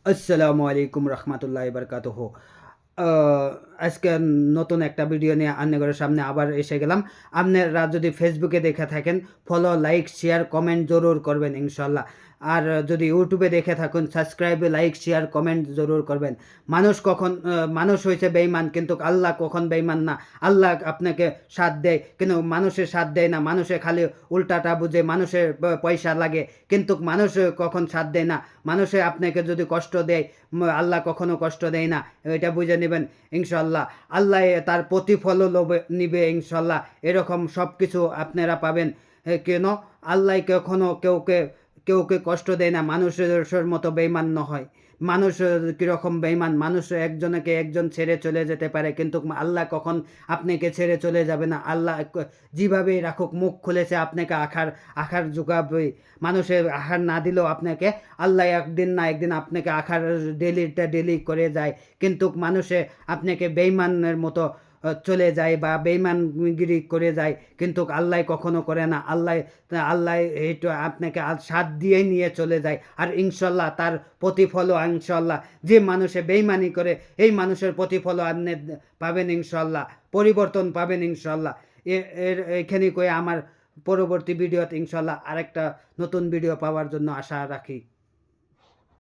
আসসালামু আলাইকুম রহমতুল্লাহি বারকাতুহ। আজকে নতুন একটা ভিডিও নিয়ে আপনাদের সামনে আবার এসে গেলাম। আপনারা যদি ফেসবুকে দেখে থাকেন, ফলো, লাইক, শেয়ার, কমেন্ট জরুর করবেন ইনশাল্লাহ। আর যদি ইউটিউবে দেখে থাকুন, সাবস্ক্রাইবে, লাইক, শেয়ার, কমেন্ট জরুর করবেন। মানুষ হয়েছে বেঈমান, কিন্তু আল্লাহ কখন বেঈমান না। আল্লাহ আপনাকে সাথ দেয়, কিন্তু মানুষের সাথ দেয় না। মানুষে খালি উল্টাটা বুঝে, মানুষের পয়সা লাগে, কিন্তু মানুষ কখন সাথ দেয় না। মানুষে আপনাকে যদি কষ্ট দেয়, আল্লাহ কখনো কষ্ট দেয় না। এটা বুঝে নেবেন ইনশাল্লাহ। আল্লাহ তার প্রতিফলও নিবে ইনশাল্লাহ। এরকম সব কিছু আপনারা পাবেন। কেন? আল্লাহ কখনো কেউকে কষ্ট দেয় না। মানুষের মতো বেঈমান হয়। মানুষ কীরকম বেঈমান, মানুষ একজনকে একজন ছেড়ে চলে যেতে পারে, কিন্তু আল্লাহ কখন আপনাকে ছেড়ে চলে যাবে না। আল্লাহ যেভাবেই রাখুক, মুখ খুলেছে আপনাকে আখার জোগাবে। মানুষের আহার না দিলেও আপনাকে আল্লাহ একদিন না একদিন আপনাকে আখার ডেলি করে যায়। কিন্তু মানুষে আপনাকে বেঈমানের মতো চলে যায় বা বেঈমানগিরি করে যায়, কিন্তু আল্লাহ কখনো করে না। আল্লাহ এইটা আপনাকে সাথ দিয়ে নিয়ে চলে যায়। আর ইনশাল্লাহ তার প্রতিফলও ইনশাল্লাহ, যে মানুষে বেঈমানি করে, এই মানুষের প্রতিফলও আপনি পাবেন ইনশাল্লাহ, পরিবর্তন পাবেন ইনশাল্লাহ। এখানে কয়ে আমার পরবর্তী ভিডিওতে ইনশাল্লাহ আরেকটা নতুন ভিডিও পাওয়ার জন্য আশা রাখি।